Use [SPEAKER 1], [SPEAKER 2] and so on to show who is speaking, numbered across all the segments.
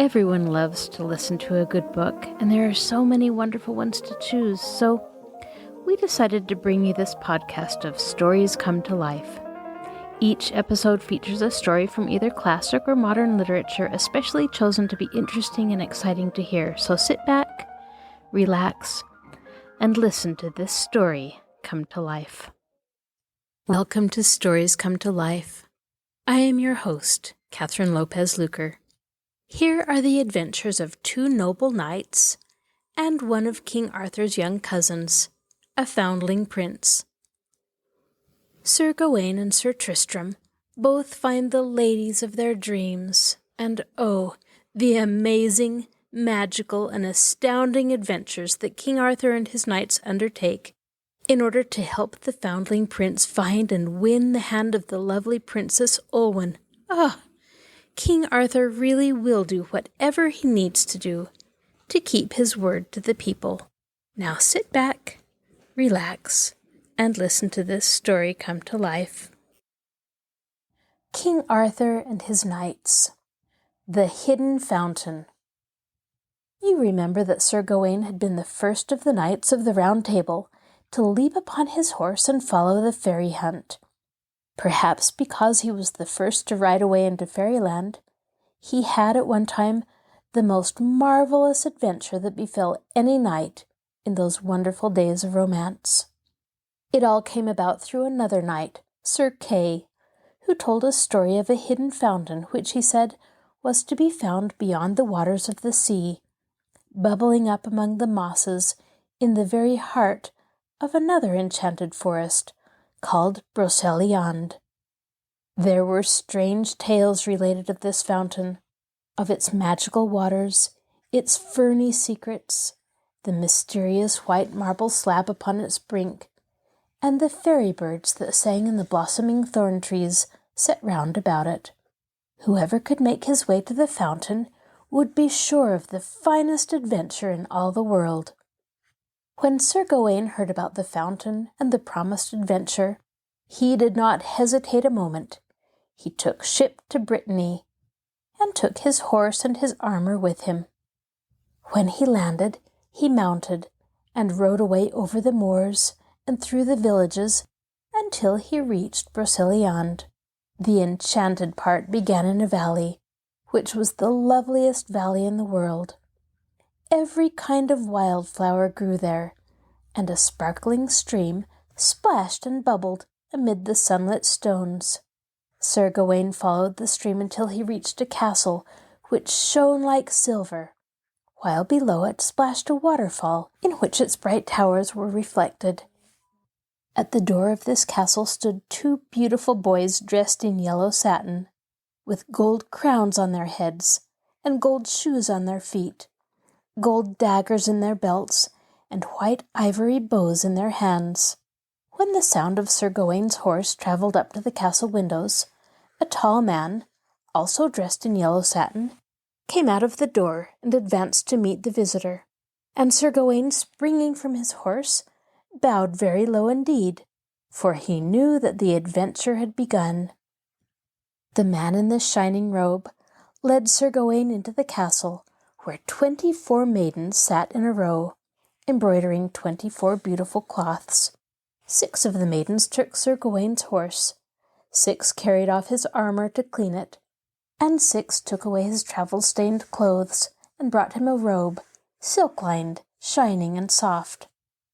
[SPEAKER 1] Everyone loves to listen to a good book, and there are so many wonderful ones to choose, so we decided to bring you this podcast of Stories Come to Life. Each episode features a story from either classic or modern literature, especially chosen to be interesting and exciting to hear. So sit back, relax, and listen to this story come to life. Welcome to Stories Come to Life. I am your host, Kathryn Lopez Luker. Here are the adventures of two noble knights and one of King Arthur's young cousins, a foundling prince. Sir Gawain and Sir Tristram both find the ladies of their dreams, and oh, the amazing, magical, and astounding adventures that King Arthur and his knights undertake in order to help the foundling prince find and win the hand of the lovely Princess Olwen. King Arthur really will do whatever he needs to do to keep his word to the people. Now sit back, relax, and listen to this story come to life. King Arthur and his Knights. The Hidden Fountain. You remember that Sir Gawain had been the first of the knights of the Round Table to leap upon his horse and follow the fairy hunt. Perhaps because he was the first to ride away into fairyland, he had at one time the most marvelous adventure that befell any knight in those wonderful days of romance. It all came about through another knight, Sir Kay, who told a story of a hidden fountain which he said was to be found beyond the waters of the sea, bubbling up among the mosses in the very heart of another enchanted forest called Broceliande. There were strange tales related of this fountain, of its magical waters, its ferny secrets, the mysterious white marble slab upon its brink, and the fairy birds that sang in the blossoming thorn trees set round about it. Whoever could make his way to the fountain would be sure of the finest adventure in all the world. When Sir Gawain heard about the fountain and the promised adventure, he did not hesitate a moment. He took ship to Brittany, and took his horse and his armor with him. When he landed, he mounted, and rode away over the moors and through the villages until he reached Broceliande. The enchanted part began in a valley, which was the loveliest valley in the world. Every kind of wildflower grew there, and a sparkling stream splashed and bubbled amid the sunlit stones. Sir Gawain followed the stream until he reached a castle which shone like silver, while below it splashed a waterfall in which its bright towers were reflected. At the door of this castle stood two beautiful boys dressed in yellow satin, with gold crowns on their heads and gold shoes on their feet, gold daggers in their belts, and white ivory bows in their hands. When the sound of Sir Gawain's horse travelled up to the castle windows, a tall man, also dressed in yellow satin, came out of the door and advanced to meet the visitor, and Sir Gawain, springing from his horse, bowed very low indeed, for he knew that the adventure had begun. The man in the shining robe led Sir Gawain into the castle, where 24 maidens sat in a row, embroidering 24 beautiful cloths. 6 of the maidens took Sir Gawain's horse, 6 carried off his armor to clean it, and 6 took away his travel-stained clothes and brought him a robe, silk-lined, shining and soft.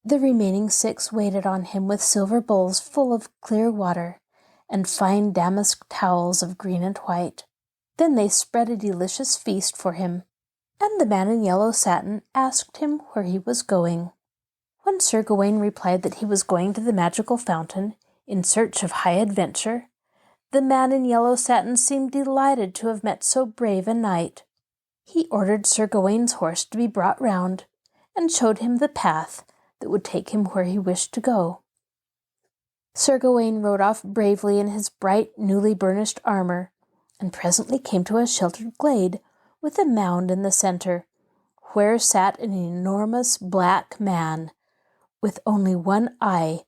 [SPEAKER 1] The remaining 6 waited on him with silver bowls full of clear water and fine damask towels of green and white. Then they spread a delicious feast for him, and the man in yellow satin asked him where he was going. When Sir Gawain replied that he was going to the magical fountain in search of high adventure, the man in yellow satin seemed delighted to have met so brave a knight. He ordered Sir Gawain's horse to be brought round, and showed him the path that would take him where he wished to go. Sir Gawain rode off bravely in his bright, newly burnished armor, and presently came to a sheltered glade with a mound in the center, where sat an enormous black man, with only one eye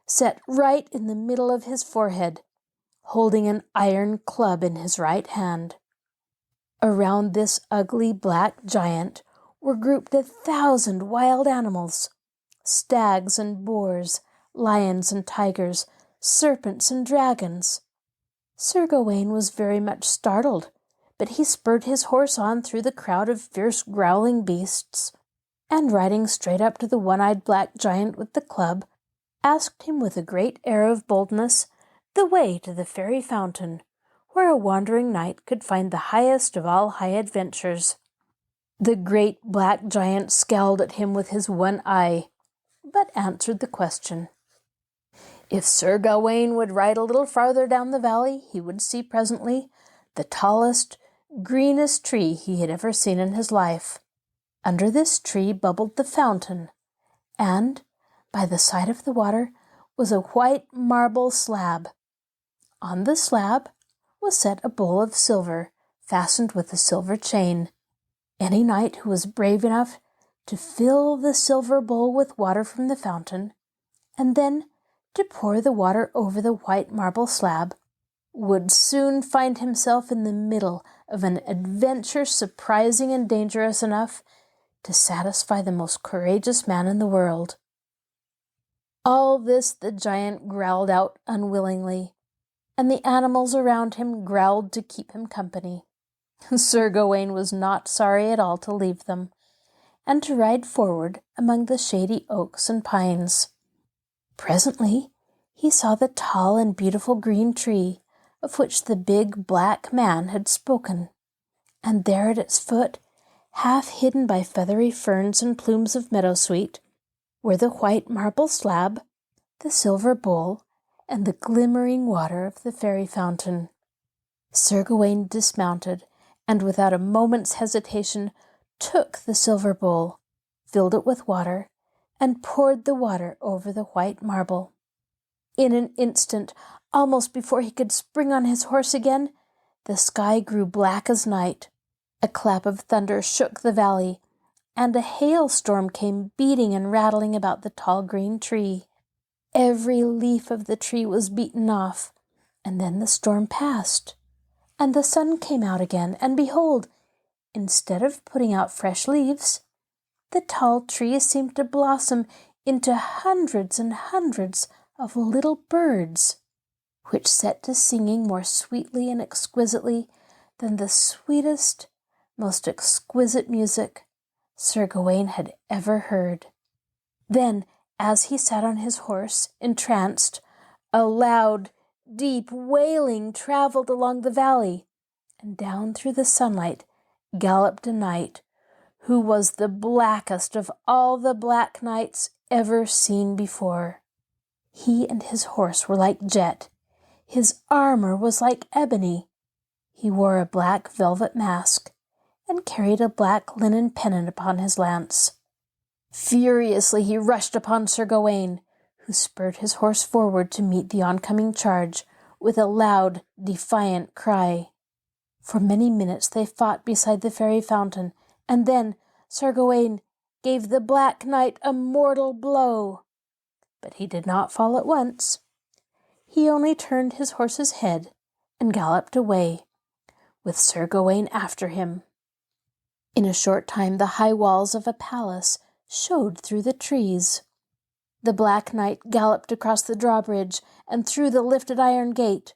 [SPEAKER 1] set right in the middle of his forehead, holding an iron club in his right hand. Around this ugly black giant were grouped 1,000 wild animals, stags and boars, lions and tigers, serpents and dragons. Sir Gawain was very much startled, but he spurred his horse on through the crowd of fierce growling beasts, and riding straight up to the one-eyed black giant with the club, asked him with a great air of boldness the way to the fairy fountain, where a wandering knight could find the highest of all high adventures. The great black giant scowled at him with his one eye, but answered the question. If Sir Gawain would ride a little farther down the valley, he would see presently the tallest, greenest tree he had ever seen in his life. Under this tree bubbled the fountain, and by the side of the water was a white marble slab. On the slab was set a bowl of silver, fastened with a silver chain. Any knight who was brave enough to fill the silver bowl with water from the fountain, and then to pour the water over the white marble slab, would soon find himself in the middle of an adventure surprising and dangerous enough to satisfy the most courageous man in the world. All this the giant growled out unwillingly, and the animals around him growled to keep him company. Sir Gawain was not sorry at all to leave them, and to ride forward among the shady oaks and pines. Presently he saw the tall and beautiful green tree of which the big black man had spoken, and there at its foot, half hidden by feathery ferns and plumes of meadowsweet, were the white marble slab, the silver bowl, and the glimmering water of the fairy fountain. Sir Gawain dismounted, and without a moment's hesitation took the silver bowl, filled it with water, and poured the water over the white marble. In an instant, almost before he could spring on his horse again, the sky grew black as night. A clap of thunder shook the valley, and a hailstorm came beating and rattling about the tall green tree. Every leaf of the tree was beaten off, and then the storm passed, and the sun came out again, and behold, instead of putting out fresh leaves, the tall tree seemed to blossom into hundreds and hundreds of little birds, which set to singing more sweetly and exquisitely than the sweetest, most exquisite music Sir Gawain had ever heard. Then, as he sat on his horse, entranced, a loud, deep wailing travelled along the valley, and down through the sunlight galloped a knight who was the blackest of all the black knights ever seen before. He and his horse were like jet. His armor was like ebony. He wore a black velvet mask, and carried a black linen pennant upon his lance. Furiously he rushed upon Sir Gawain, who spurred his horse forward to meet the oncoming charge with a loud, defiant cry. For many minutes they fought beside the fairy fountain, and then Sir Gawain gave the Black Knight a mortal blow. But he did not fall at once. He only turned his horse's head and galloped away, with Sir Gawain after him. In a short time the high walls of a palace showed through the trees. The Black Knight galloped across the drawbridge and through the lifted iron gate.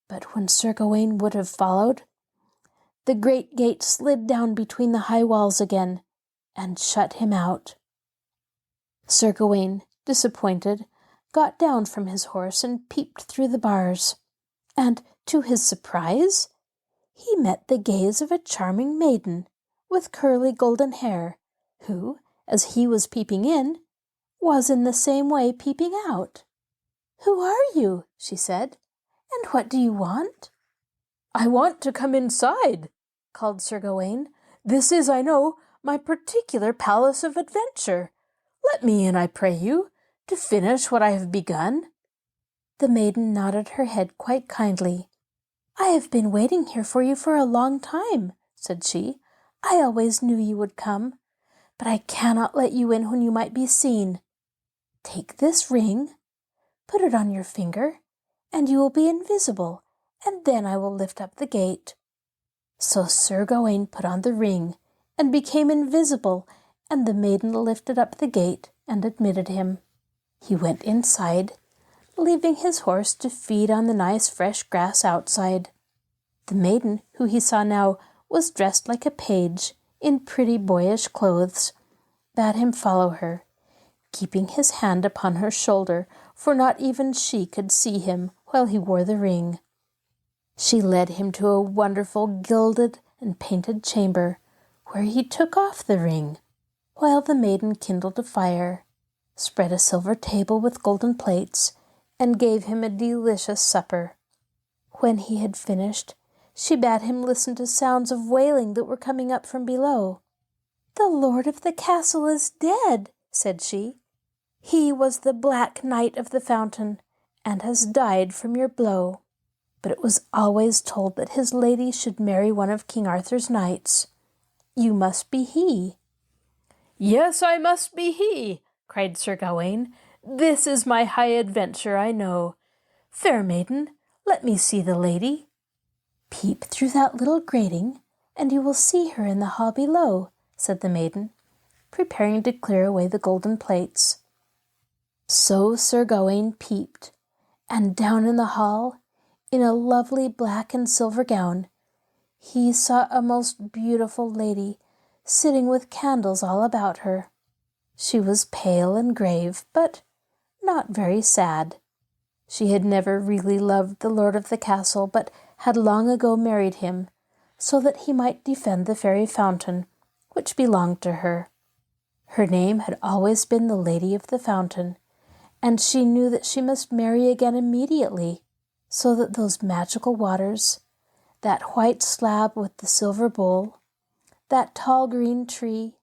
[SPEAKER 1] But when Sir Gawain would have followed, the great gate slid down between the high walls again and shut him out. Sir Gawain, disappointed, got down from his horse and peeped through the bars, and, to his surprise, he met the gaze of a charming maiden with curly golden hair, who, as he was peeping in, was in the same way peeping out. "Who are you?" she said, "and what do you want?" "I want to come inside," called Sir Gawain. "This is, I know, my particular palace of adventure. Let me in, I pray you, to finish what I have begun." The maiden nodded her head quite kindly. "I have been waiting here for you for a long time," said she. "I always knew you would come, but I cannot let you in when you might be seen. Take this ring, put it on your finger, and you will be invisible, and then I will lift up the gate." So Sir Gawain put on the ring and became invisible, and the maiden lifted up the gate and admitted him. He went inside, leaving his horse to feed on the nice fresh grass outside. The maiden, who he saw now, was dressed like a page, in pretty boyish clothes, bade him follow her, keeping his hand upon her shoulder, for not even she could see him while he wore the ring. She led him to a wonderful gilded and painted chamber, where he took off the ring, while the maiden kindled a fire, spread a silver table with golden plates, and gave him a delicious supper. When he had finished, she bade him listen to sounds of wailing that were coming up from below. "The lord of the castle is dead," said she. "He was the Black Knight of the Fountain, and has died from your blow. But it was always told that his lady should marry one of King Arthur's knights. You must be he." "Yes, I must be he," cried Sir Gawain. "This is my high adventure, I know. Fair maiden, let me see the lady." "Peep through that little grating, and you will see her in the hall below," said the maiden, preparing to clear away the golden plates. So Sir Gawain peeped, and down in the hall, in a lovely black and silver gown, he saw a most beautiful lady sitting with candles all about her. She was pale and grave, but not very sad. She had never really loved the lord of the castle, but had long ago married him, so that he might defend the fairy fountain, which belonged to her. Her name had always been the Lady of the Fountain, and she knew that she must marry again immediately, so that those magical waters, that white slab with the silver bowl, that tall green tree,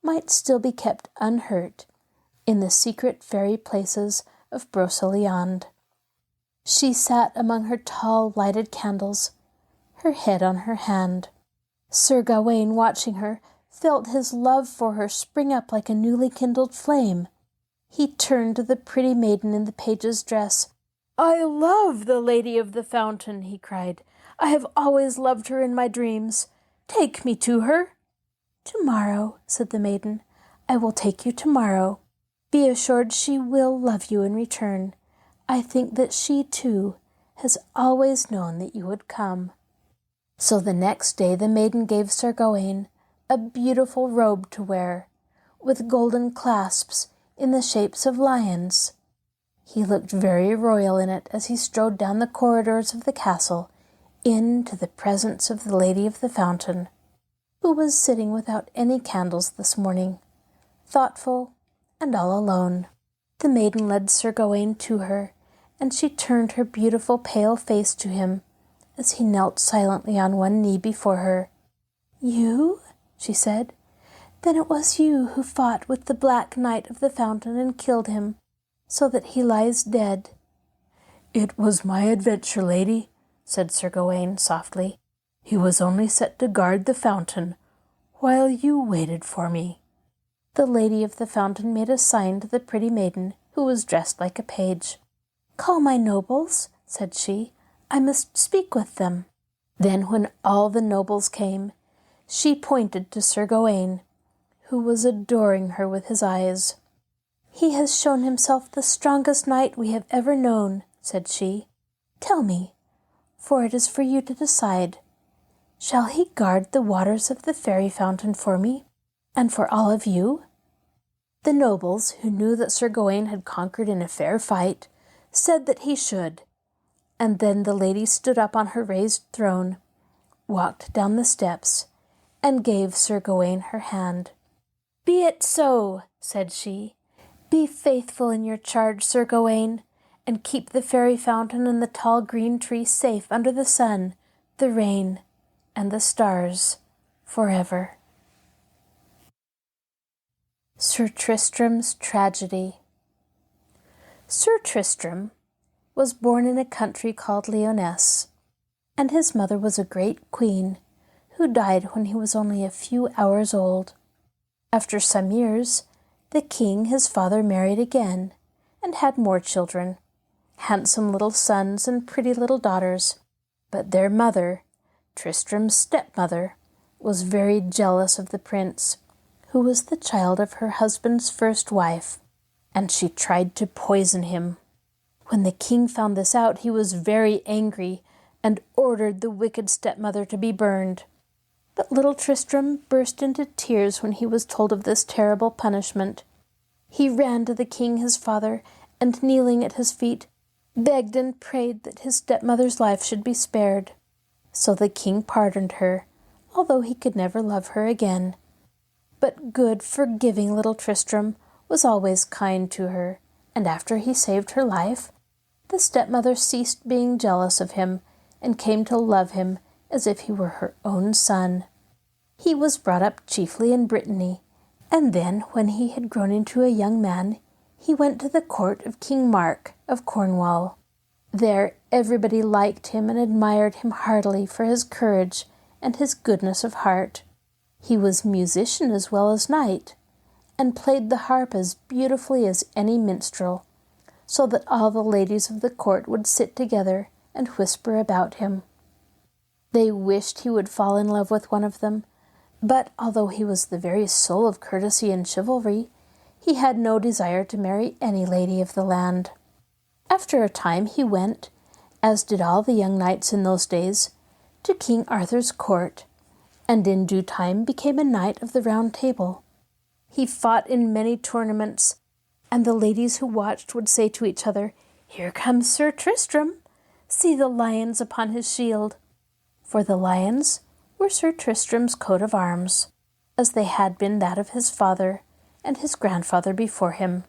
[SPEAKER 1] might still be kept unhurt in the secret fairy places of Broceliande. She sat among her tall lighted candles, her head on her hand. Sir Gawain, watching her, felt his love for her spring up like a newly kindled flame. He turned to the pretty maiden in the page's dress. "I love the Lady of the Fountain," he cried. "I have always loved her in my dreams. Take me to her." "Tomorrow," said the maiden. "I will take you tomorrow. Be assured she will love you in return. I think that she, too, has always known that you would come." So the next day the maiden gave Sir Gawain a beautiful robe to wear, with golden clasps in the shapes of lions. He looked very royal in it as he strode down the corridors of the castle into the presence of the Lady of the Fountain, who was sitting without any candles this morning, thoughtful and all alone. The maiden led Sir Gawain to her, and she turned her beautiful pale face to him as he knelt silently on one knee before her. "You?" she said. "Then it was you who fought with the Black Knight of the Fountain and killed him, so that he lies dead." "It was my adventure, lady," said Sir Gawain softly. "He was only set to guard the fountain, while you waited for me." The Lady of the Fountain made a sign to the pretty maiden, who was dressed like a page. "Call my nobles," said she. "I must speak with them." Then when all the nobles came, she pointed to Sir Gawain, who was adoring her with his eyes. "He has shown himself the strongest knight we have ever known," said she. "Tell me, for it is for you to decide, shall he guard the waters of the fairy fountain for me, and for all of you?" The nobles, who knew that Sir Gawain had conquered in a fair fight, said that he should, and then the lady stood up on her raised throne, walked down the steps, and gave Sir Gawain her hand. "Be it so," said she. "Be faithful in your charge, Sir Gawain, and keep the fairy fountain and the tall green tree safe under the sun, the rain, and the stars, forever." Sir Tristram's Tragedy. Sir Tristram was born in a country called Lyonesse, and his mother was a great queen who died when he was only a few hours old. After some years, the king, his father, married again and had more children, handsome little sons and pretty little daughters, but their mother, Tristram's stepmother, was very jealous of the prince, who was the child of her husband's first wife, and she tried to poison him. When the king found this out, he was very angry and ordered the wicked stepmother to be burned. But little Tristram burst into tears when he was told of this terrible punishment. He ran to the king his father, and kneeling at his feet, begged and prayed that his stepmother's life should be spared. So the king pardoned her, although he could never love her again. But good, forgiving little Tristram was always kind to her, and after he saved her life, the stepmother ceased being jealous of him and came to love him as if he were her own son. He was brought up chiefly in Brittany, and then, when he had grown into a young man, he went to the court of King Mark of Cornwall. There everybody liked him and admired him heartily for his courage and his goodness of heart. He was musician as well as knight, and played the harp as beautifully as any minstrel, so that all the ladies of the court would sit together and whisper about him. They wished he would fall in love with one of them, but although he was the very soul of courtesy and chivalry, he had no desire to marry any lady of the land. After a time he went, as did all the young knights in those days, to King Arthur's court, and in due time became a knight of the Round Table. He fought in many tournaments, and the ladies who watched would say to each other, "Here comes Sir Tristram! See the lions upon his shield!" For the lions were Sir Tristram's coat of arms, as they had been that of his father and his grandfather before him.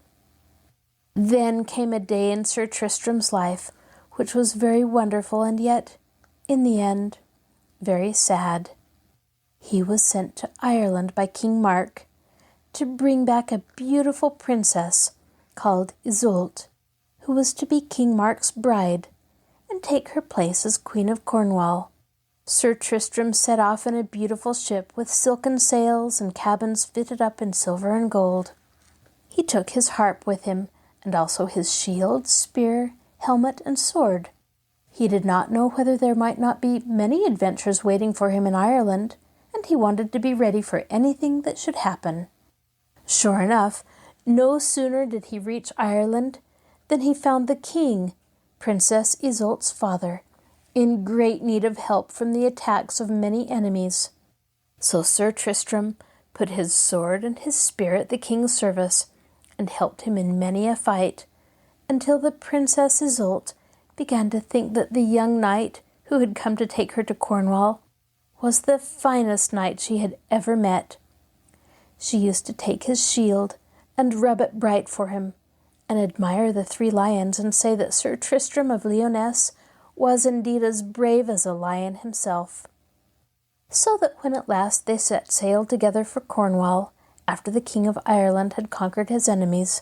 [SPEAKER 1] Then came a day in Sir Tristram's life which was very wonderful and yet, in the end, very sad. He was sent to Ireland by King Mark to bring back a beautiful princess called Iseult, who was to be King Mark's bride and take her place as Queen of Cornwall. Sir Tristram set off in a beautiful ship with silken sails and cabins fitted up in silver and gold. He took his harp with him, and also his shield, spear, helmet, and sword. He did not know whether there might not be many adventures waiting for him in Ireland, and he wanted to be ready for anything that should happen. Sure enough, no sooner did he reach Ireland than he found the king, Princess Iseult's father, in great need of help from the attacks of many enemies. So Sir Tristram put his sword and his spear at the king's service, and helped him in many a fight, until the Princess Iseult began to think that the young knight who had come to take her to Cornwall was the finest knight she had ever met. She used to take his shield and rub it bright for him, and admire the 3 lions, and say that Sir Tristram of Lyonesse was indeed as brave as a lion himself. So that when at last they set sail together for Cornwall, after the King of Ireland had conquered his enemies,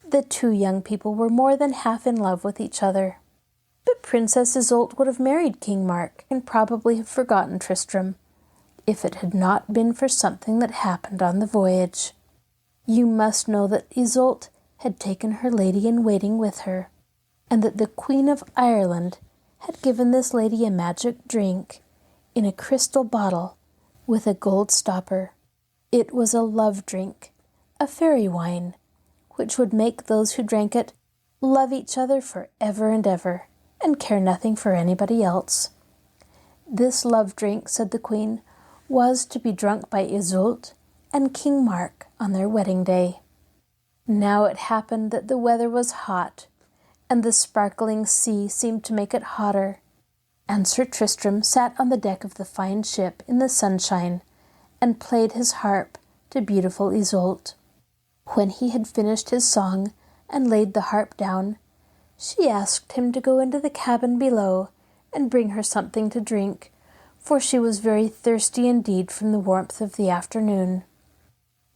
[SPEAKER 1] the 2 young people were more than half in love with each other. But Princess Iseult would have married King Mark, and probably have forgotten Tristram, if it had not been for something that happened on the voyage. You must know that Iseult had taken her lady-in-waiting with her, and that the Queen of Ireland had given this lady a magic drink in a crystal bottle with a gold stopper. It was a love drink, a fairy wine, which would make those who drank it love each other for ever and ever, and care nothing for anybody else. This love drink, said the Queen, was to be drunk by Iseult and King Mark on their wedding day. Now it happened that the weather was hot, and the sparkling sea seemed to make it hotter, and Sir Tristram sat on the deck of the fine ship in the sunshine, and played his harp to beautiful Iseult. When he had finished his song and laid the harp down, she asked him to go into the cabin below and bring her something to drink, for she was very thirsty indeed from the warmth of the afternoon.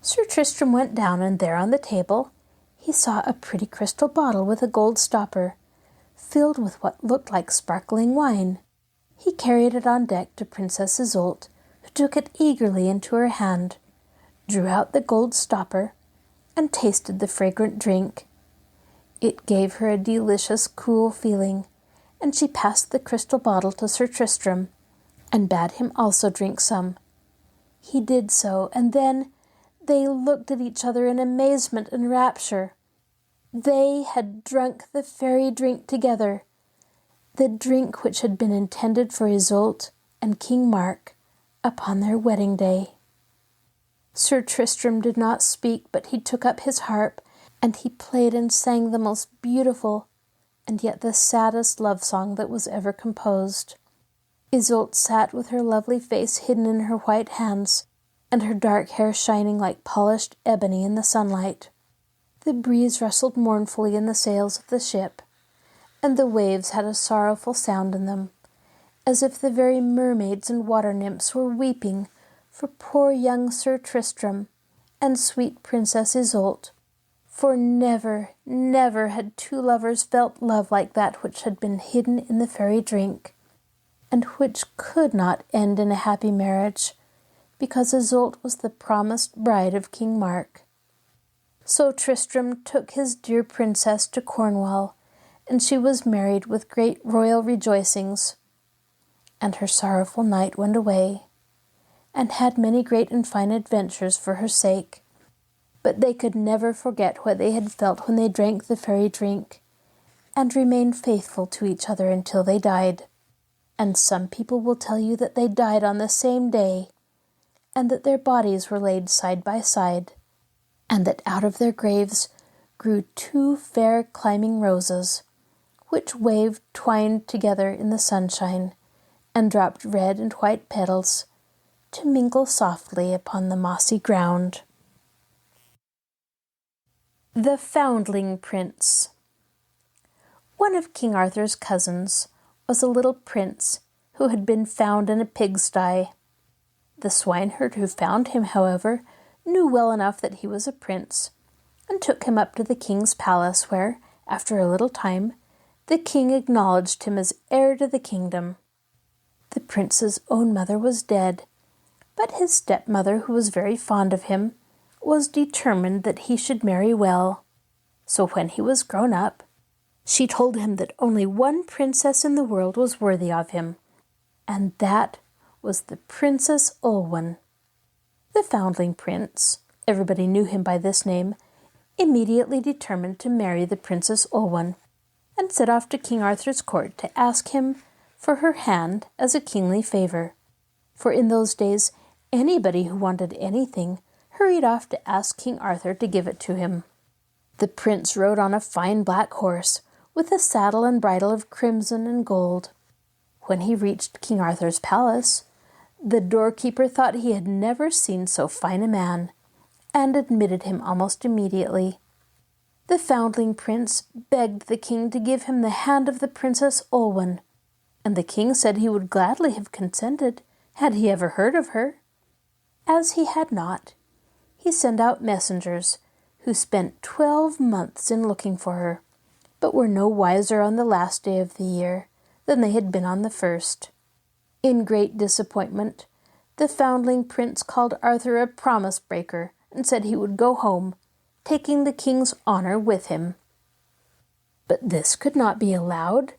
[SPEAKER 1] Sir Tristram went down, and there on the table he saw a pretty crystal bottle with a gold stopper, filled with what looked like sparkling wine. He carried it on deck to Princess Iseult, who took it eagerly into her hand, drew out the gold stopper, and tasted the fragrant drink. It gave her a delicious, cool feeling, and she passed the crystal bottle to Sir Tristram, and bade him also drink some. He did so, and then they looked at each other in amazement and rapture. They had drunk the fairy drink together, the drink which had been intended for Isolde and King Mark upon their wedding day. Sir Tristram did not speak, but he took up his harp, and he played and sang the most beautiful and yet the saddest love song that was ever composed. Isolde sat with her lovely face hidden in her white hands, and her dark hair shining like polished ebony in the sunlight. The breeze rustled mournfully in the sails of the ship, and the waves had a sorrowful sound in them, as if the very mermaids and water nymphs were weeping for poor young Sir Tristram and sweet Princess Isolde, for never, never had two lovers felt love like that which had been hidden in the fairy drink, and which could not end in a happy marriage, because Isolde was the promised bride of King Mark. So Tristram took his dear princess to Cornwall, and she was married with great royal rejoicings. And her sorrowful knight went away, and had many great and fine adventures for her sake. But they could never forget what they had felt when they drank the fairy drink, and remained faithful to each other until they died. And some people will tell you that they died on the same day, and that their bodies were laid side by side, and that out of their graves grew two fair climbing roses, which waved twined together in the sunshine, and dropped red and white petals to mingle softly upon the mossy ground. The Foundling Prince. One of King Arthur's cousins was a little prince who had been found in a pigsty. The swineherd who found him, however, knew well enough that he was a prince, and took him up to the king's palace, where, after a little time, the king acknowledged him as heir to the kingdom. The prince's own mother was dead, but his stepmother, who was very fond of him, was determined that he should marry well. So when he was grown up, she told him that only one princess in the world was worthy of him, and that was the Princess Olwen. The Foundling Prince, everybody knew him by this name, immediately determined to marry the Princess Olwen, and set off to King Arthur's court to ask him for her hand as a kingly favour. For in those days, anybody who wanted anything hurried off to ask King Arthur to give it to him. The prince rode on a fine black horse, with a saddle and bridle of crimson and gold. When he reached King Arthur's palace, the doorkeeper thought he had never seen so fine a man, and admitted him almost immediately. The Foundling Prince begged the king to give him the hand of the Princess Olwen, and the king said he would gladly have consented, had he ever heard of her. As he had not, he sent out messengers, who spent 12 months in looking for her, but were no wiser on the last day of the year than they had been on the first. In great disappointment, the Foundling Prince called Arthur a promise-breaker, and said he would go home, taking the king's honour with him. But this could not be allowed.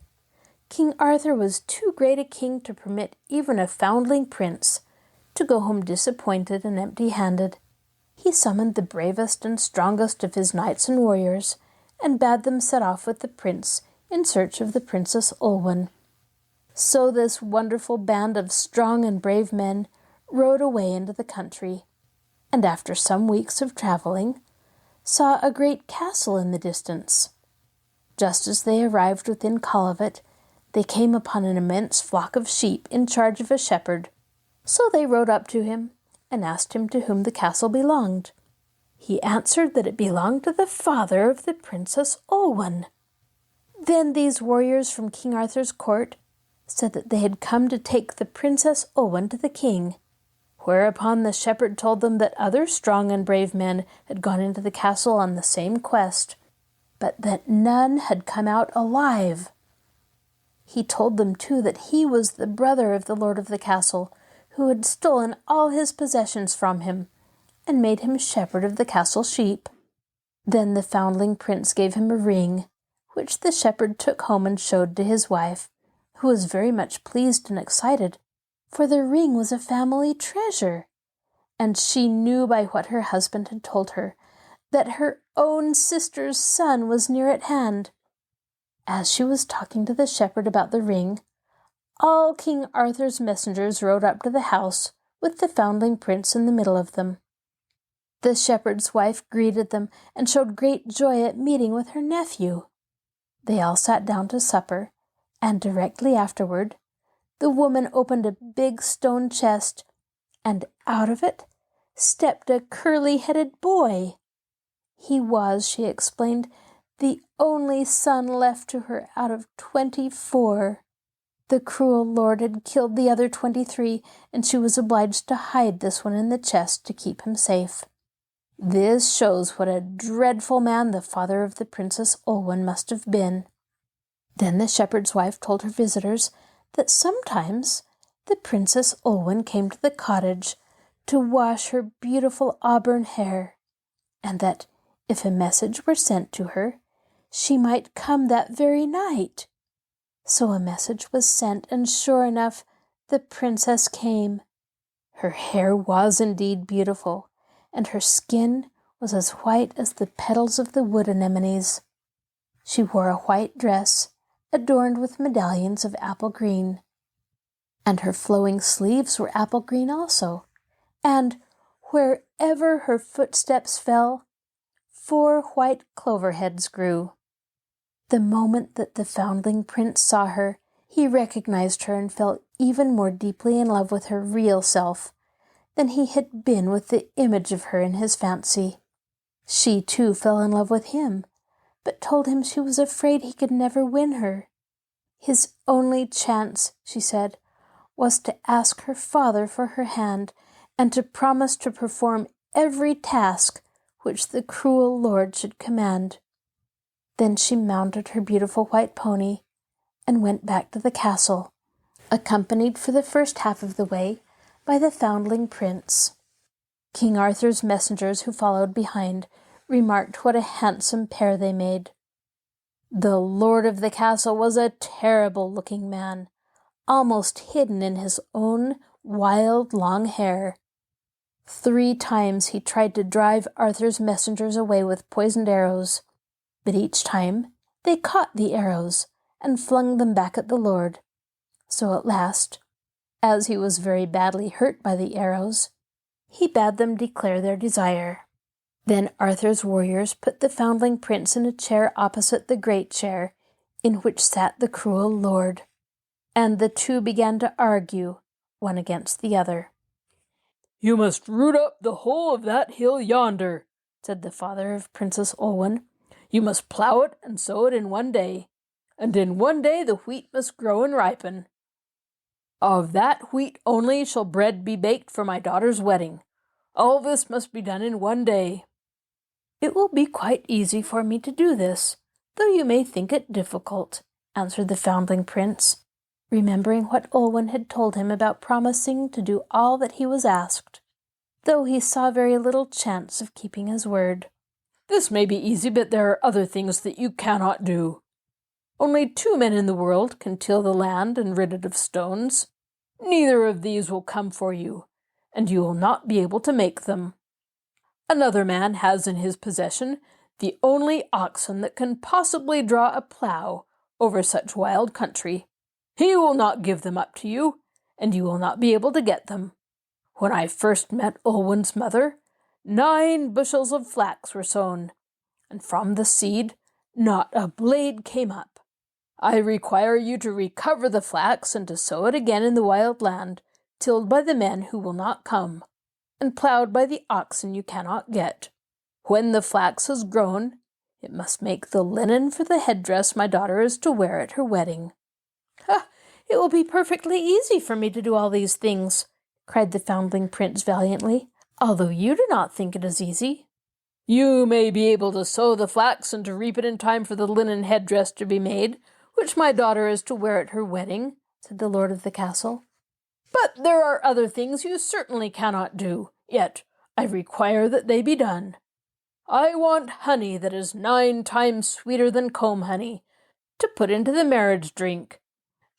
[SPEAKER 1] King Arthur was too great a king to permit even a Foundling Prince to go home disappointed and empty-handed. He summoned the bravest and strongest of his knights and warriors, and bade them set off with the prince in search of the Princess Olwen. So this wonderful band of strong and brave men rode away into the country, and after some weeks of travelling, saw a great castle in the distance. Just as they arrived within call of it, they came upon an immense flock of sheep in charge of a shepherd. So they rode up to him, and asked him to whom the castle belonged. He answered that it belonged to the father of the Princess Olwen. Then these warriors from King Arthur's court said that they had come to take the Princess Olwen to the king, whereupon the shepherd told them that other strong and brave men had gone into the castle on the same quest, but that none had come out alive. He told them, too, that he was the brother of the lord of the castle, who had stolen all his possessions from him, and made him shepherd of the castle sheep. Then the Foundling Prince gave him a ring, which the shepherd took home and showed to his wife, who was very much pleased and excited, for the ring was a family treasure, and she knew by what her husband had told her that her own sister's son was near at hand. As she was talking to the shepherd about the ring, all King Arthur's messengers rode up to the house with the Foundling Prince in the middle of them. The shepherd's wife greeted them and showed great joy at meeting with her nephew. They all sat down to supper, and directly afterward, the woman opened a big stone chest, and out of it stepped a curly-headed boy. He was, she explained, the only son left to her out of 24. The cruel lord had killed the other 23, and she was obliged to hide this one in the chest to keep him safe. This shows what a dreadful man the father of the Princess Olwen must have been. Then the shepherd's wife told her visitors that sometimes the Princess Olwen came to the cottage to wash her beautiful auburn hair, and that if a message were sent to her, she might come that very night. So a message was sent, and sure enough, the princess came. Her hair was indeed beautiful, and her skin was as white as the petals of the wood anemones. She wore a white dress, adorned with medallions of apple green, and her flowing sleeves were apple green also, and wherever her footsteps fell, 4 white clover heads grew. The moment that the Foundling Prince saw her, he recognized her and fell even more deeply in love with her real self than he had been with the image of her in his fancy. She, too, fell in love with him, but told him she was afraid he could never win her. His only chance, she said, was to ask her father for her hand and to promise to perform every task which the cruel lord should command. Then she mounted her beautiful white pony and went back to the castle, accompanied for the first half of the way by the Foundling Prince. King Arthur's messengers, who followed behind, remarked what a handsome pair they made. The lord of the castle was a terrible-looking man, almost hidden in his own wild long hair. 3 times he tried to drive Arthur's messengers away with poisoned arrows, but each time they caught the arrows and flung them back at the lord. So at last, as he was very badly hurt by the arrows, he bade them declare their desire. Then Arthur's warriors put the Foundling Prince in a chair opposite the great chair in which sat the cruel lord, and the two began to argue, one against the other.
[SPEAKER 2] "You must root up the whole of that hill yonder," said the father of Princess Olwen. "You must plough it and sow it in one day, and in one day the wheat must grow and ripen. Of that wheat only shall bread be baked for my daughter's wedding. All this must be done in one day."
[SPEAKER 1] "It will be quite easy for me to do this, though you may think it difficult," answered the Foundling Prince, remembering what Olwen had told him about promising to do all that he was asked, though he saw very little chance of keeping his word.
[SPEAKER 2] "This may be easy, but there are other things that you cannot do. Only 2 men in the world can till the land and rid it of stones. Neither of these will come for you, and you will not be able to make them. Another man has in his possession the only oxen that can possibly draw a plough over such wild country. He will not give them up to you, and you will not be able to get them. When I first met Olwen's mother, 9 bushels of flax were sown, and from the seed not a blade came up. I require you to recover the flax and to sow it again in the wild land, tilled by the men who will not come, and ploughed by the oxen you cannot get. When the flax has grown, it must make the linen for the headdress my daughter is to wear at her wedding."
[SPEAKER 1] "It will be perfectly easy for me to do all these things," cried the Foundling Prince valiantly, "although you do not think it is easy."
[SPEAKER 2] "You may be able to sow the flax and to reap it in time for the linen headdress to be made, which my daughter is to wear at her wedding," said the lord of the castle. "But there are other things you certainly cannot do, yet I require that they be done. I want honey that is 9 times sweeter than comb honey, to put into the marriage drink,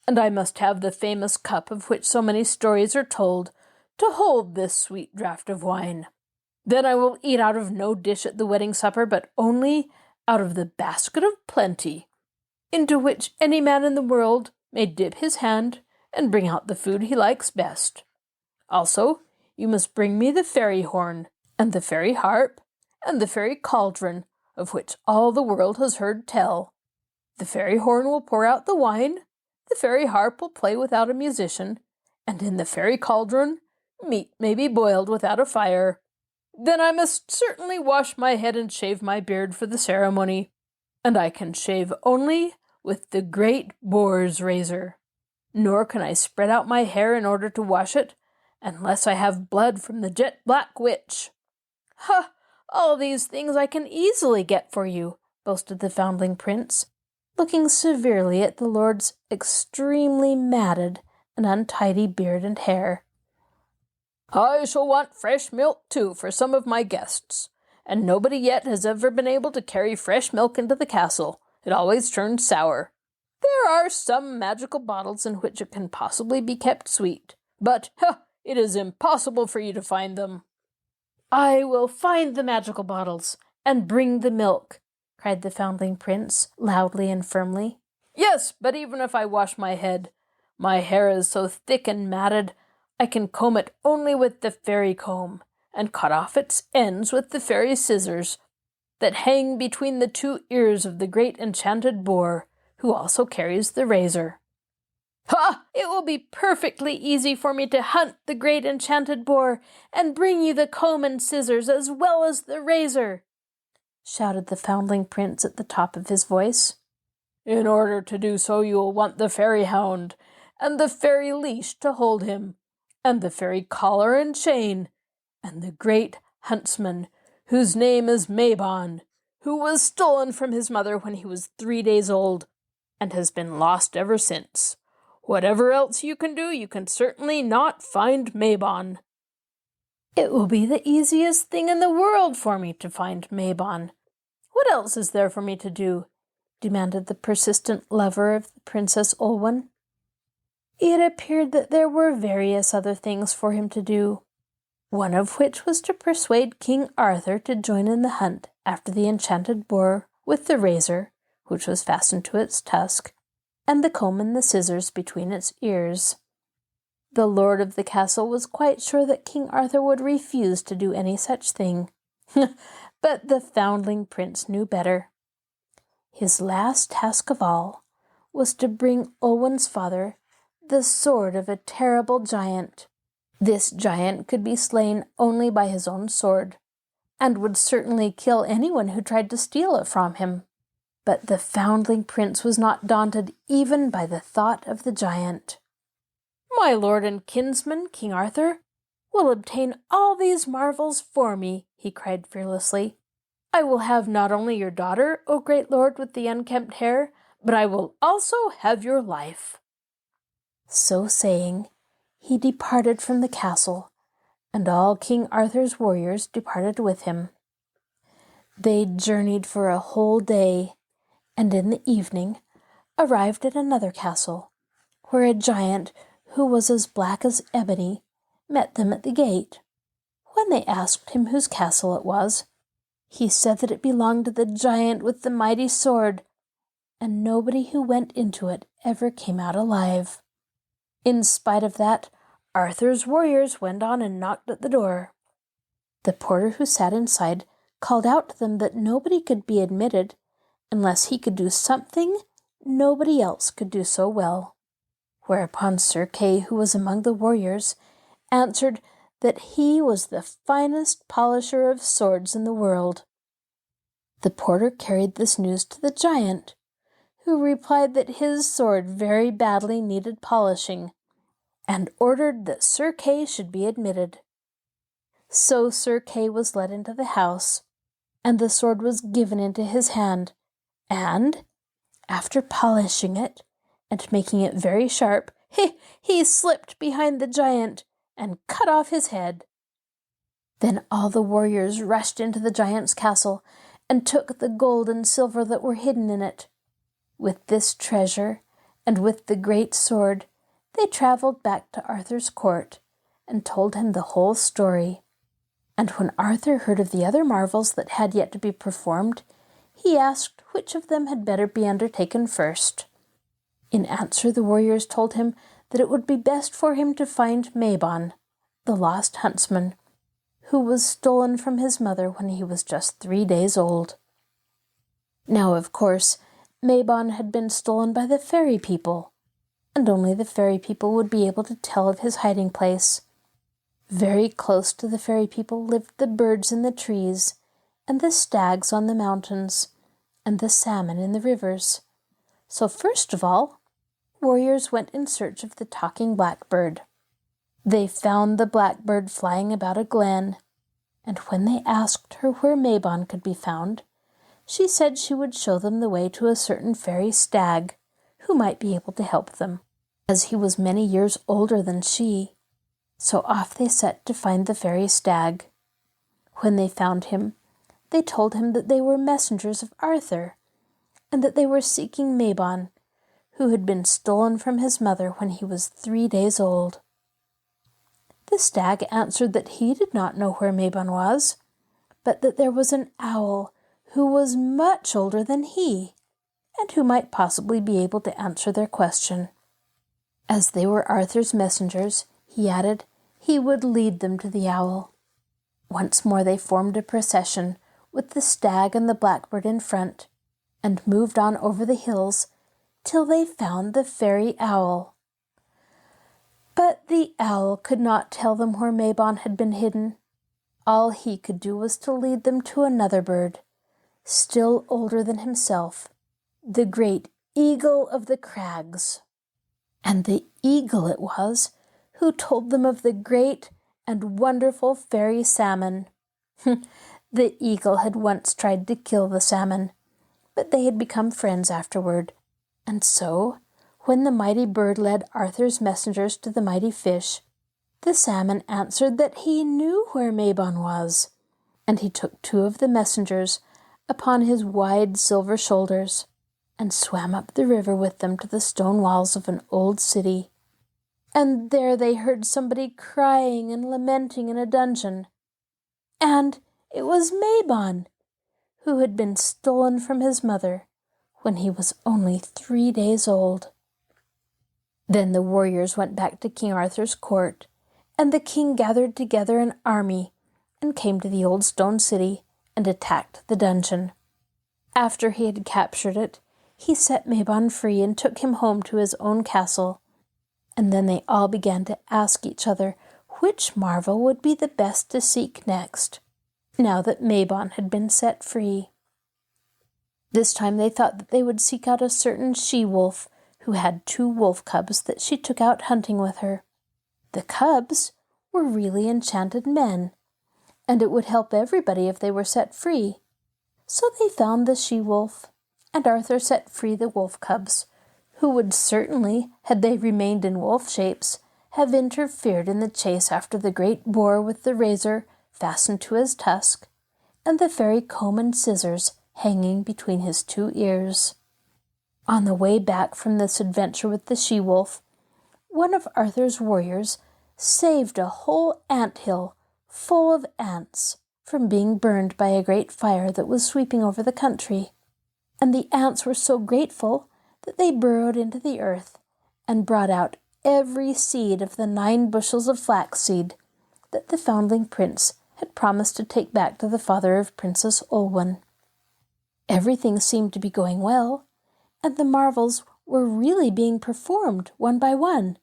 [SPEAKER 2] and I must have the famous cup of which so many stories are told, to hold this sweet draught of wine. Then I will eat out of no dish at the wedding supper, but only out of the basket of plenty, into which any man in the world may dip his hand and bring out the food he likes best. Also, you must bring me the fairy horn, and the fairy harp, and the fairy cauldron, of which all the world has heard tell. The fairy horn will pour out the wine, the fairy harp will play without a musician, and in the fairy cauldron meat may be boiled without a fire. Then I must certainly wash my head and shave my beard for the ceremony, and I can shave only with the great boar's razor. Nor can I spread out my hair in order to wash it, unless I have blood from the jet black witch. Ha! All these things I can easily get for you, boasted the Foundling Prince, looking severely at the lord's extremely matted and untidy beard and hair. I shall want fresh milk, too, for some of my guests, and nobody yet has ever been able to carry fresh milk into the castle. It always turns sour. There are some magical bottles in which it can possibly be kept sweet, but it is impossible for you to find them. I will find the magical bottles and bring the milk, cried the Foundling Prince, loudly and firmly. Yes, but even if I wash my head, my hair is so thick and matted, I can comb it only with the fairy comb, and cut off its ends with the fairy scissors that hang between the two ears of the great enchanted boar, who also carries the razor. Ha! It will be perfectly easy for me to hunt the great enchanted boar and bring you the comb and scissors as well as the razor, shouted the Foundling Prince at the top of his voice. In order to do so, you will want the fairy hound, and the fairy leash to hold him, and the fairy collar and chain, and the great huntsman, whose name is Mabon, who was stolen from his mother when he was 3 days old, and has been lost ever since. Whatever else you can do, you can certainly not find Mabon. It will be the easiest thing in the world for me to find Mabon. What else is there for me to do? Demanded the persistent lover of the Princess Olwen. It appeared that there were various other things for him to do, one of which was to persuade King Arthur to join in the hunt after the enchanted boar with the razor, which was fastened to its tusk, and the comb and the scissors between its ears. The lord of the castle was quite sure that King Arthur would refuse to do any such thing, but the Foundling Prince knew better. His last task of all was to bring Olwen's father the sword of a terrible giant. This giant could be slain only by his own sword, and would certainly kill anyone who tried to steal it from him. But the Foundling Prince was not daunted even by the thought of the giant. My lord and kinsman, King Arthur, will obtain all these marvels for me, he cried fearlessly. I will have not only your daughter, O great lord with the unkempt hair, but I will also have your life. So saying, he departed from the castle, and all King Arthur's warriors departed with him. They journeyed for a whole day, and in the evening arrived at another castle, where a giant who was as black as ebony met them at the gate. When they asked him whose castle it was, he said that it belonged to the giant with the mighty sword, and nobody who went into it ever came out alive. In spite of that, Arthur's warriors went on and knocked at the door. The porter who sat inside called out to them that nobody could be admitted unless he could do something nobody else could do so well. Whereupon Sir Kay, who was among the warriors, answered that he was the finest polisher of swords in the world. The porter carried this news to the giant, who replied that his sword very badly needed polishing, and ordered that Sir Kay should be admitted. So Sir Kay was led into the house, and the sword was given into his hand, and, after polishing it and making it very sharp, he slipped behind the giant and cut off his head. Then all the warriors rushed into the giant's castle and took the gold and silver that were hidden in it. With this treasure
[SPEAKER 1] and with the great sword they travelled back to Arthur's court and told him the whole story. And when Arthur heard of the other marvels that had yet to be performed, he asked which of them had better be undertaken first. In answer, the warriors told him that it would be best for him to find Mabon, the lost huntsman, who was stolen from his mother when he was just 3 days old. Now, of course, Mabon had been stolen by the fairy people, and only the fairy people would be able to tell of his hiding place. Very close to the fairy people lived the birds in the trees, and the stags on the mountains, and the salmon in the rivers. So first of all, warriors went in search of the talking blackbird. They found the blackbird flying about a glen, and when they asked her where Mabon could be found, she said she would show them the way to a certain fairy stag, who might be able to help them, as he was many years older than she. So off they set to find the fairy stag. When they found him, they told him that they were messengers of Arthur, and that they were seeking Mabon, who had been stolen from his mother when he was 3 days old. The stag answered that he did not know where Mabon was, but that there was an owl who was much older than he, and who might possibly be able to answer their question. As they were Arthur's messengers, he added, he would lead them to the owl. Once more they formed a procession, with the stag and the blackbird in front, and moved on over the hills till they found the fairy owl. But the owl could not tell them where Mabon had been hidden. All he could do was to lead them to another bird, still older than himself, the great eagle of the crags. And the eagle it was who told them of the great and wonderful fairy salmon. The eagle had once tried to kill the salmon, but they had become friends afterward. And so, when the mighty bird led Arthur's messengers to the mighty fish, the salmon answered that he knew where Mabon was, and he took 2 of the messengers upon his wide silver shoulders, and swam up the river with them to the stone walls of an old city. And there they heard somebody crying and lamenting in a dungeon. And it was Mabon, who had been stolen from his mother when he was only 3 days old. Then the warriors went back to King Arthur's court, and the king gathered together an army and came to the old stone city and attacked the dungeon. After he had captured it, he set Mabon free and took him home to his own castle, and then they all began to ask each other which marvel would be the best to seek next, now that Mabon had been set free. This time they thought that they would seek out a certain she-wolf who had 2 wolf cubs that she took out hunting with her. The cubs were really enchanted men, and it would help everybody if they were set free. So they found the she-wolf, and Arthur set free the wolf cubs, who would certainly, had they remained in wolf shapes, have interfered in the chase after the great boar with the razor fastened to his tusk, and the fairy comb and scissors hanging between his 2 ears. On the way back from this adventure with the she-wolf, one of Arthur's warriors saved a whole ant-hill full of ants from being burned by a great fire that was sweeping over the country. And the ants were so grateful that they burrowed into the earth and brought out every seed of the 9 bushels of flaxseed that the Foundling Prince had promised to take back to the father of Princess Olwen. Everything seemed to be going well, and the marvels were really being performed one by one.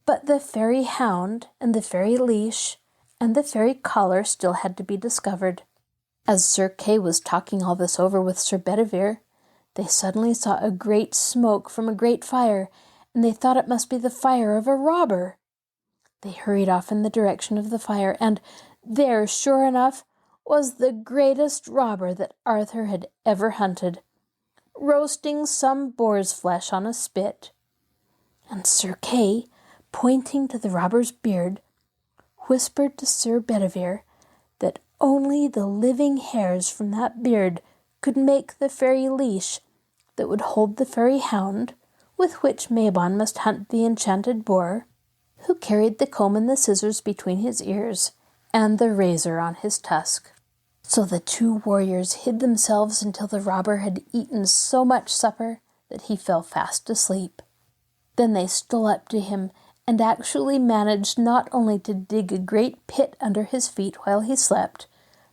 [SPEAKER 1] But the fairy hound and the fairy leash and the fairy collar still had to be discovered. As Sir Kay was talking all this over with Sir Bedivere, they suddenly saw a great smoke from a great fire, and they thought it must be the fire of a robber. They hurried off in the direction of the fire, and there, sure enough, was the greatest robber that Arthur had ever hunted, roasting some boar's flesh on a spit. And Sir Kay, pointing to the robber's beard, whispered to Sir Bedivere that only the living hairs from that beard could make the fairy leash that would hold the fairy hound with which Mabon must hunt the enchanted boar, who carried the comb and the scissors between his ears, and the razor on his tusk. So the two warriors hid themselves until the robber had eaten so much supper that he fell fast asleep. Then they stole up to him and actually managed not only to dig a great pit under his feet while he slept,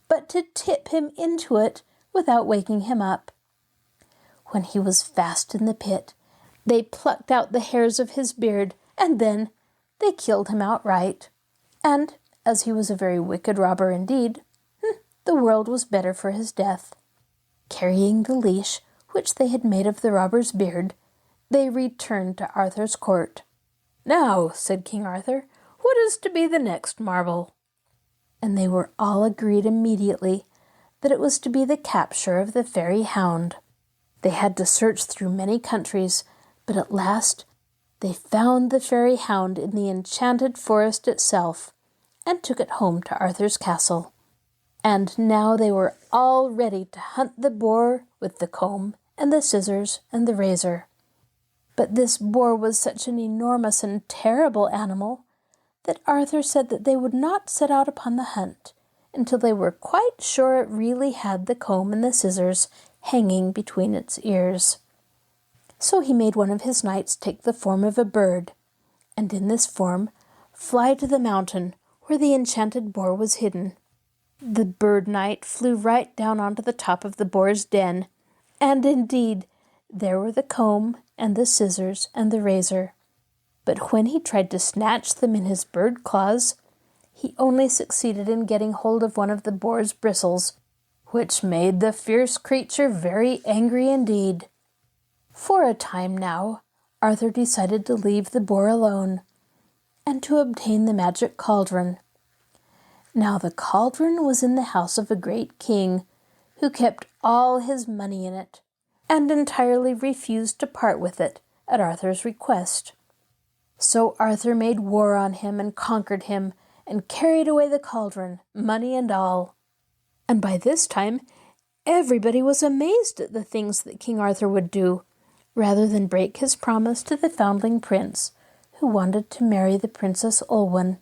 [SPEAKER 1] but to tip him into it without waking him up. When he was fast in the pit, they plucked out the hairs of his beard, and then they killed him outright. And, as he was a very wicked robber indeed, the world was better for his death. Carrying the leash which they had made of the robber's beard, they returned to Arthur's court.
[SPEAKER 2] "Now," said King Arthur, "what is to be the next marvel?"
[SPEAKER 1] And they were all agreed immediately that it was to be the capture of the fairy hound. They had to search through many countries, but at last they found the fairy hound in the enchanted forest itself, and took it home to Arthur's castle. And now they were all ready to hunt the boar with the comb and the scissors and the razor. But this boar was such an enormous and terrible animal that Arthur said that they would not set out upon the hunt until they were quite sure it really had the comb and the scissors hanging between its ears. So he made one of his knights take the form of a bird, and in this form fly to the mountain where the enchanted boar was hidden. The bird knight flew right down onto the top of the boar's den, and indeed there were the comb and the scissors and the razor. But when he tried to snatch them in his bird claws, he only succeeded in getting hold of one of the boar's bristles, which made the fierce creature very angry indeed. For a time now, Arthur decided to leave the boar alone, and to obtain the magic cauldron. Now the cauldron was in the house of a great king, who kept all his money in it, and entirely refused to part with it at Arthur's request. So Arthur made war on him and conquered him, and carried away the cauldron, money and all. And by this time, everybody was amazed at the things that King Arthur would do, rather than break his promise to the Foundling Prince, who wanted to marry the Princess Olwen.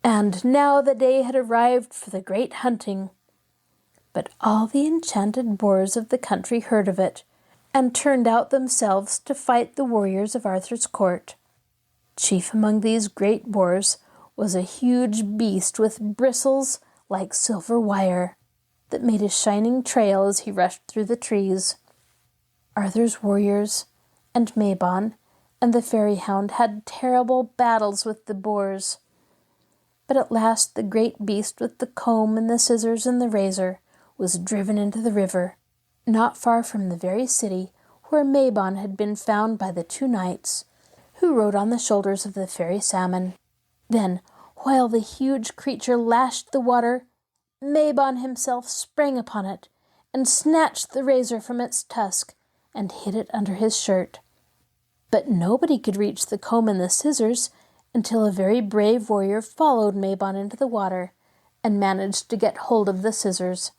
[SPEAKER 1] And now the day had arrived for the great hunting. But all the enchanted boars of the country heard of it, and turned out themselves to fight the warriors of Arthur's court. Chief among these great boars was a huge beast with bristles like silver wire, that made a shining trail as he rushed through the trees. Arthur's warriors and Mabon and the fairy hound had terrible battles with the boars. But at last the great beast with the comb and the scissors and the razor was driven into the river, not far from the very city where Mabon had been found by the two knights, who rode on the shoulders of the fairy salmon. Then, while the huge creature lashed the water, Mabon himself sprang upon it, and snatched the razor from its tusk, and hid it under his shirt. But nobody could reach the comb and the scissors until a very brave warrior followed Mabon into the water, and managed to get hold of the scissors.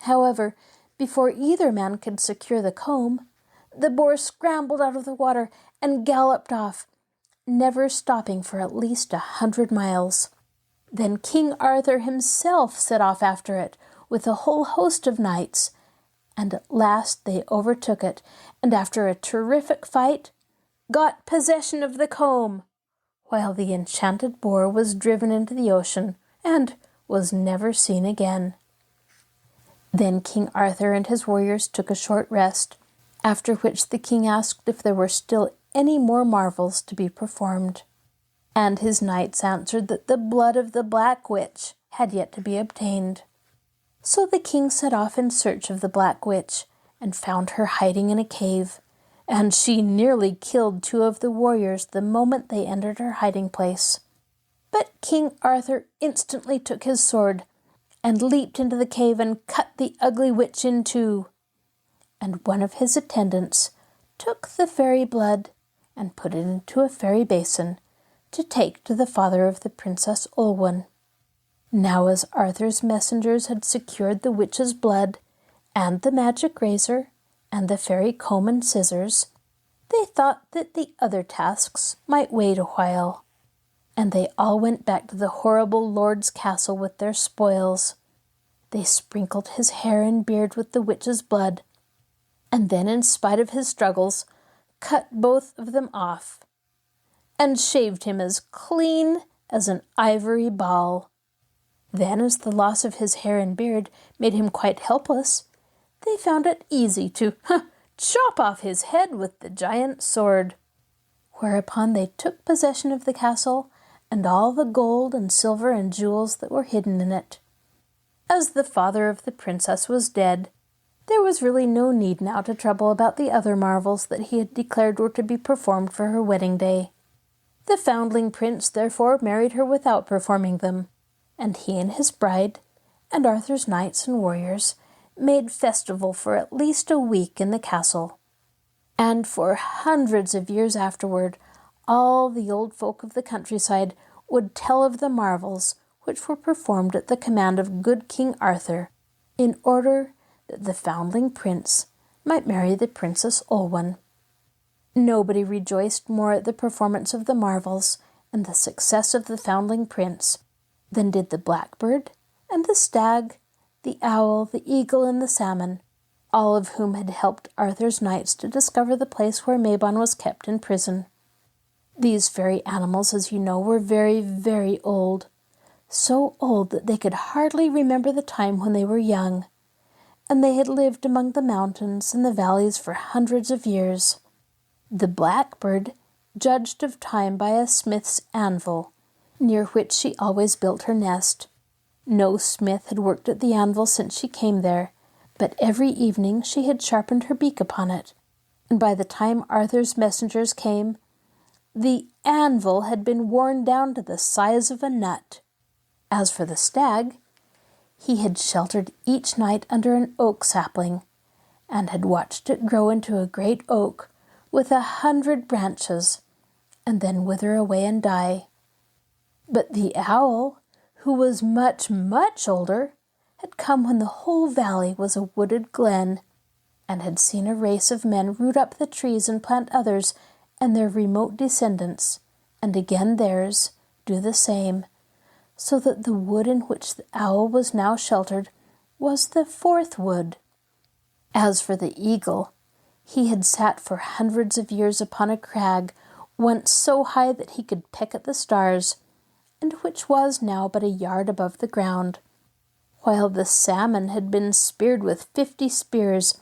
[SPEAKER 1] However, before either man could secure the comb, the boar scrambled out of the water and galloped off, never stopping for at least 100 miles. Then King Arthur himself set off after it with a whole host of knights, and at last they overtook it, and after a terrific fight, got possession of the comb, while the enchanted boar was driven into the ocean and was never seen again. Then King Arthur and his warriors took a short rest, after which the king asked if there were still any more marvels to be performed. And his knights answered that the blood of the Black Witch had yet to be obtained. So the king set off in search of the Black Witch, and found her hiding in a cave, and she nearly killed 2 of the warriors the moment they entered her hiding place. But King Arthur instantly took his sword, and leaped into the cave and cut the ugly witch in 2. And one of his attendants took the fairy blood and put it into a fairy basin to take to the father of the Princess Olwen. Now as Arthur's messengers had secured the witch's blood, and the magic razor, and the fairy comb and scissors, they thought that the other tasks might wait a while, and they all went back to the horrible lord's castle with their spoils. They sprinkled his hair and beard with the witch's blood, and then, in spite of his struggles, cut both of them off, and shaved him as clean as an ivory ball. Then, as the loss of his hair and beard made him quite helpless, they found it easy to chop off his head with the giant sword. Whereupon they took possession of the castle and all the gold and silver and jewels that were hidden in it. As the father of the princess was dead, there was really no need now to trouble about the other marvels that he had declared were to be performed for her wedding day. The Foundling Prince therefore married her without performing them, and he and his bride, and Arthur's knights and warriors, made festival for at least a week in the castle. And for hundreds of years afterward, all the old folk of the countryside would tell of the marvels which were performed at the command of good King Arthur, in order that the Foundling Prince might marry the Princess Olwen. Nobody rejoiced more at the performance of the marvels and the success of the Foundling Prince than did the blackbird and the stag, the owl, the eagle, and the salmon, all of whom had helped Arthur's knights to discover the place where Mabon was kept in prison. These fairy animals, as you know, were very, very old, so old that they could hardly remember the time when they were young, and they had lived among the mountains and the valleys for hundreds of years. The blackbird judged of time by a smith's anvil, near which she always built her nest. No smith had worked at the anvil since she came there, but every evening she had sharpened her beak upon it, and by the time Arthur's messengers came, the anvil had been worn down to the size of a nut. As for the stag, he had sheltered each night under an oak sapling, and had watched it grow into a great oak with 100 branches, and then wither away and die. But the owl, who was much, much older, had come when the whole valley was a wooded glen, and had seen a race of men root up the trees and plant others, and their remote descendants, and again theirs, do the same, so that the wood in which the owl was now sheltered was the fourth wood. As for the eagle, he had sat for hundreds of years upon a crag, once so high that he could peck at the stars, and which was now but a yard above the ground, while the salmon had been speared with 50 spears,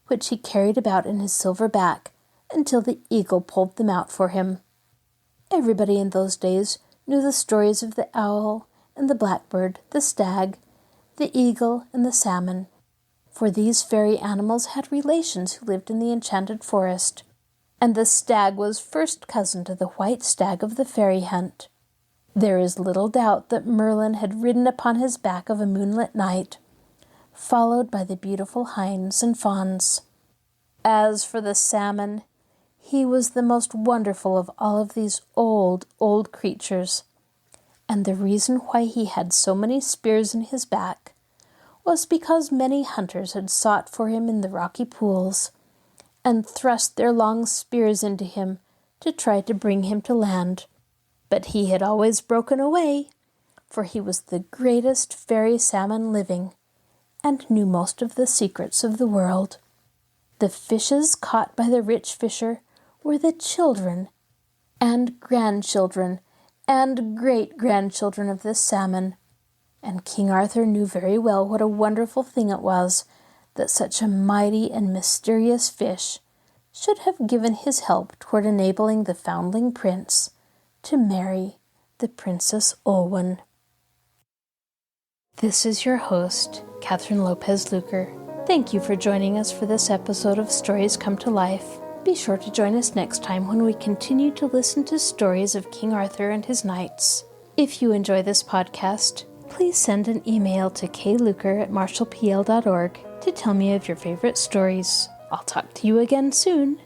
[SPEAKER 1] which he carried about in his silver back, until the eagle pulled them out for him. Everybody in those days knew the stories of the owl and the blackbird, the stag, the eagle, and the salmon, for these fairy animals had relations who lived in the enchanted forest, and the stag was first cousin to the white stag of the fairy hunt. There is little doubt that Merlin had ridden upon his back of a moonlit night, followed by the beautiful hinds and fawns. As for the salmon, he was the most wonderful of all of these old, old creatures, and the reason why he had so many spears in his back was because many hunters had sought for him in the rocky pools, and thrust their long spears into him to try to bring him to land. But he had always broken away, for he was the greatest fairy salmon living, and knew most of the secrets of the world. The fishes caught by the rich fisher were the children and grandchildren and great-grandchildren of this salmon, and King Arthur knew very well what a wonderful thing it was that such a mighty and mysterious fish should have given his help toward enabling the Foundling Prince to marry the Princess Olwen. This is your host, Kathryn Lopez Luker. Thank you for joining us for this episode of Stories Come to Life. Be sure to join us next time when we continue to listen to stories of King Arthur and his knights. If you enjoy this podcast, please send an email to kluker@marshallpl.org to tell me of your favorite stories. I'll talk to you again soon.